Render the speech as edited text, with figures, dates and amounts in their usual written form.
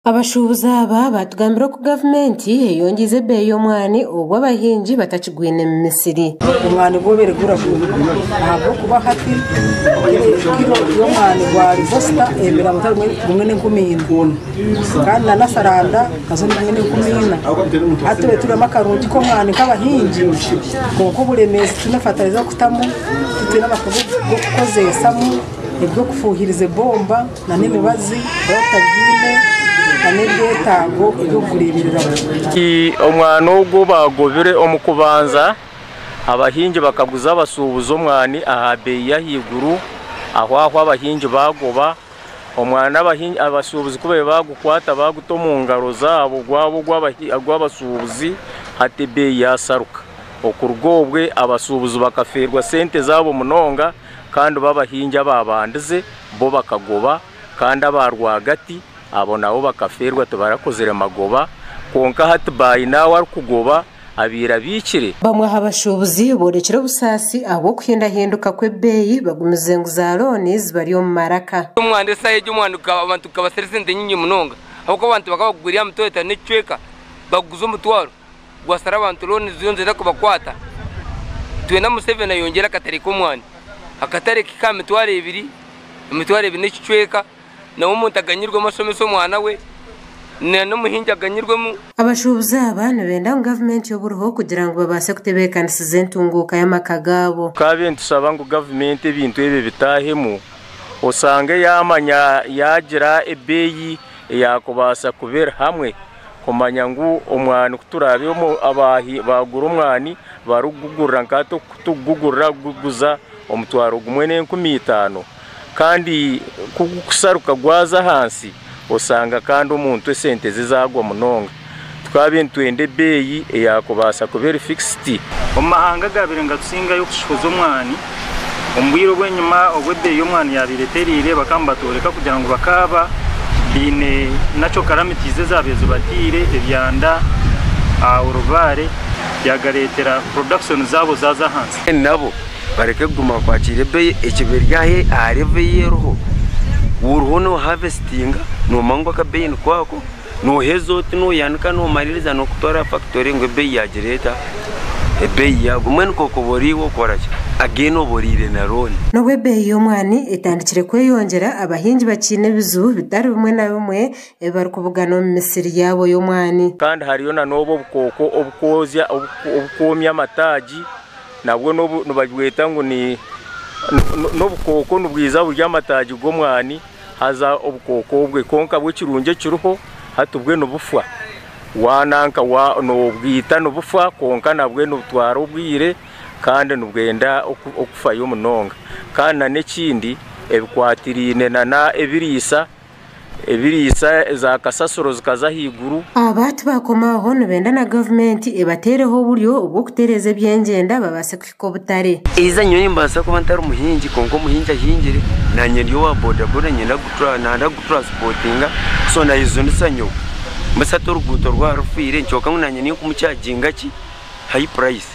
Abashubuzi aba batugambira ko gavumenti yongeze beyi y'omwani ubwo abahingi batakigwine mu Misiri. Omwani gobere guragura ntabwo kuba hati kilo y'omwani gwa rivosta ebera mutari mumwe n'enkumina kandi na nasaranda kazo mumwe n'enkumina ati betura makarungi ko mwani k'abahingi kuko buremezi tunafatariza kutamu tutira bakozesamu ibyo kufuhiriza bomba na n'imibazi batagine anebyetango ibyo kurebirira omwani ogwo bagobere omukubanza abahingi bakaguza abasubuza omwani aha beyi yahiguru aho abahingi bagoba omwani abahingi abasubuzi kube bagukwata baguto mu ngaro zabo gwabo gw'abasubuzi hati beyi yasaruka okurugobwe abasubuzi bakaferwa sente zabo munonga kandi babahingi ababandize bo bakagoba kandi abarwagati abo nabo bakaferwa tubarakozera magoba konka hati bayi nawe arikugoba abira bikire bamwe habashubuzi borekera busasi abo kuhindahinduka kwe beyi bagumize ngo za loans bari mu maraka umwande saye y'umwande abantu kabaseresende nyinyi munonga ahubwo abantu bakabagurira mutoyeta n'icweka baguzo mutwaro gwasara abantu loans ziyonzera kubakwata twena Museveni yongera katari kumwani akatare kikamitware 2 imitware 2 n'icweka na umuntu aganyirwa amashomeso mwana we no muhingi aganyirwemo. Abashubuzi abana benda ngo gavumenti y'oburuho kugira ngo babase kutebekanisiza entunguka y'amakagabo kabenti tusaba ngo gavumenti ebintu ebe bitahemu osange yamanya yagira ebeyi yakubasa kubera hamwe kumanya ngo omwani kuturabyo abahi bagura omwani barugugurira nkato kutugugurira guguza omutwaro gumwe n'15 kandi kusaruka gwaza hansi osanga kandi omuntu esente zizagwa munonga twabintwende beyi yakubasa kubera fixed omahanga gabirenga tusinga yo kushuza omwani ombwiro bwenyuma obwede y'omwani yabireterire bakambatoreka kugira ngo bakaba bine nacho karamitize zabezo batire ebyanda urubare yagaretera production zabo zaza hansi nabo bareke guma kwakire beyi ekiberyahe areve yeroho uruho no harvesting no mango ka beyi kwako no hezo tino yanika no maririza no kutora factory ngo beyi yagereta beyi yagumene koko boriwo koracha ageno borire na roni no we beyi y'omwani etandikire kweyongera abahingi bakine bizu bitari bumwe na bumwe barukubugana mu Misiri yabo y'omwani kandi hariyo na nobo bukoko obukozya obukomya amataji nabwo no bagweta ngo ni no bukoko n'ubwiza burya amataji g'omwani haza obukoko bwe konka bw'ikirunge kiruho hatubwe no bufwa wananka wa no bwita no bufwa konka nabwe no twaro bwire kandi nubwenda okufa yo munonga kandi n'ekindi ebikwatirine na ebirisa za kasasoro zikaza higuru abatu bakomaho nubenda na gavumenti ebatereho uburyo ubwo kutereza ebyengenda babase kwiko butare iza nyoni mbasa ko bantari umuhingi konko muhinja hingire na nyeriyo wa boda boda nyenda gutura nanda gutransportinga so na izo ndisanyo mbasa toruguto rwa rufire ncoka munanye ni kumucyajinga ki high price